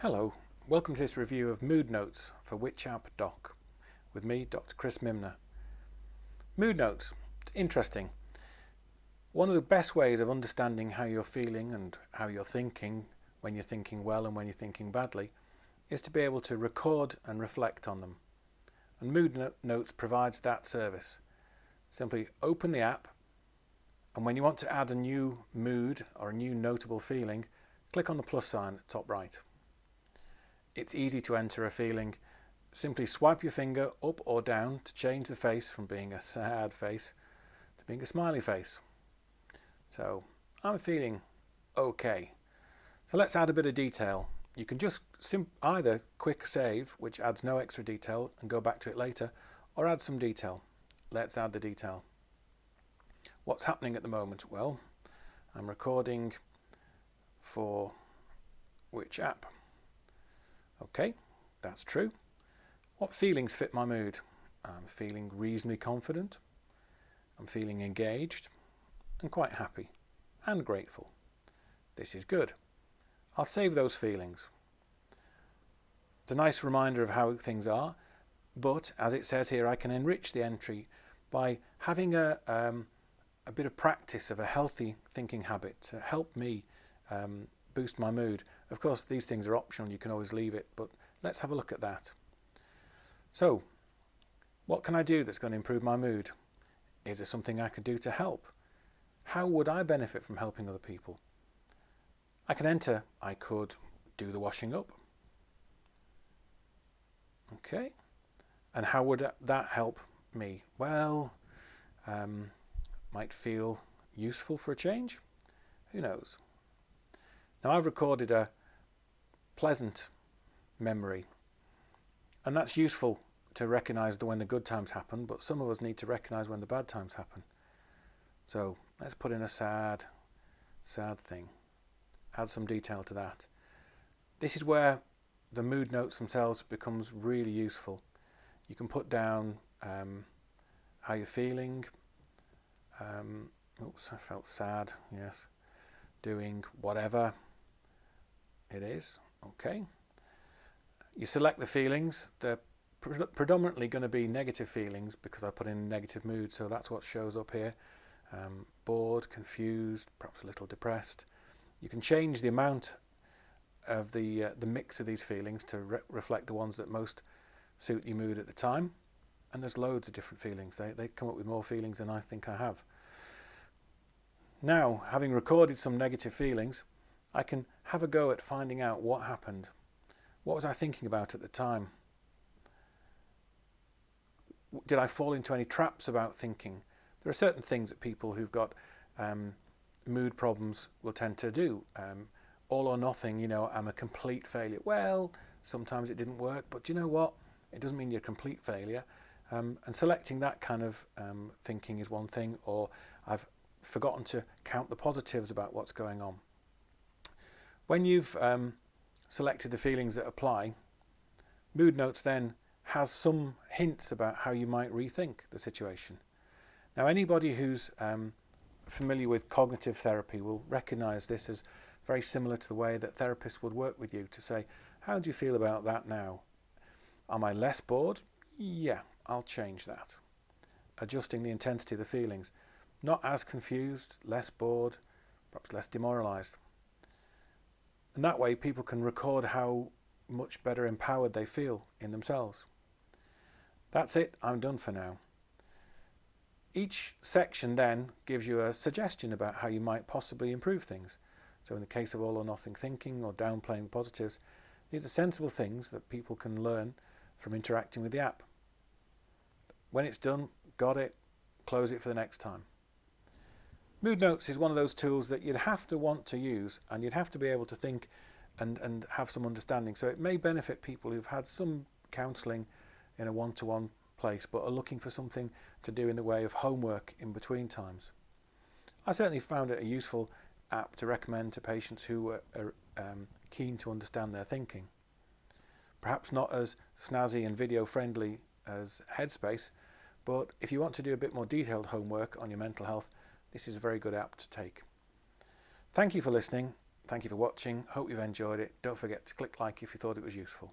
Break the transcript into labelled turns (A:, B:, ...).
A: Hello, welcome to this review of Moodnotes for Which App Doc with me, Dr. Chris Mimner. Moodnotes, interesting. One of the best ways of understanding how you're feeling and how you're thinking when you're thinking well and when you're thinking badly is to be able to record and reflect on them. And Moodnotes provides that service. Simply open the app, and when you want to add a new mood or a new notable feeling, click on the plus sign at the top right. It's easy to enter a feeling. Simply swipe your finger up or down to change the face from being a sad face to being a smiley face. So I'm feeling okay. So let's add a bit of detail. You can just either quick save, which adds no extra detail, and go back to it later, or add some detail. Let's add the detail. What's happening at the moment? Well, I'm recording for which app? Okay, that's true. What feelings fit my mood? I'm feeling reasonably confident. I'm feeling engaged and quite happy and grateful. This is good. I'll save those feelings. It's a nice reminder of how things are, but as it says here, I can enrich the entry by having a bit of practice of a healthy thinking habit to help me boost my mood. Of course, these things are optional, you can always leave it, but let's have a look at that. So, what can I do that's going to improve my mood? Is there something I could do to help? How would I benefit from helping other people? I can enter, I could do the washing up. Okay, and how would that help me? Well, might feel useful for a change. Who knows? Now I've recorded a pleasant memory, and that's useful to recognize when the good times happen, but some of us need to recognize when the bad times happen. So let's put in a sad thing. Add some detail to that. This is where the mood notes themselves becomes really useful. You can put down how you're feeling. Oops, I felt sad. Yes. Doing whatever it is. Okay. You select the feelings. They're predominantly going to be negative feelings because I put in negative mood, so that's what shows up here. Bored, confused, perhaps a little depressed. You can change the amount of the mix of these feelings to reflect the ones that most suit your mood at the time. And there's loads of different feelings. They come up with more feelings than I think I have. Now, having recorded some negative feelings, I can have a go at finding out what happened. What was I thinking about at the time? Did I fall into any traps about thinking? There are certain things that people who've got mood problems will tend to do. All or nothing, I'm a complete failure. Well, sometimes it didn't work, but you know what? It doesn't mean you're a complete failure. And selecting that kind of thinking is one thing, or I've forgotten to count the positives about what's going on. When you've selected the feelings that apply, Moodnotes then has some hints about how you might rethink the situation. Now, anybody who's familiar with cognitive therapy will recognize this as very similar to the way that therapists would work with you to say, how do you feel about that now? Am I less bored? Yeah, I'll change that. Adjusting the intensity of the feelings. Not as confused, less bored, perhaps less demoralized. And that way people can record how much better empowered they feel in themselves. That's it, I'm done for now. Each section then gives you a suggestion about how you might possibly improve things. So in the case of all or nothing thinking or downplaying the positives, these are sensible things that people can learn from interacting with the app. When it's done, got it, close it for the next time. Moodnotes is one of those tools that you'd have to want to use, and you'd have to be able to think and have some understanding. So it may benefit people who've had some counselling in a one-to-one place but are looking for something to do in the way of homework in between times. I certainly found it a useful app to recommend to patients who are keen to understand their thinking. Perhaps not as snazzy and video friendly as Headspace, but if you want to do a bit more detailed homework on your mental health, this is a very good app to take. Thank you for listening. Thank you for watching. Hope you've enjoyed it. Don't forget to click like if you thought it was useful.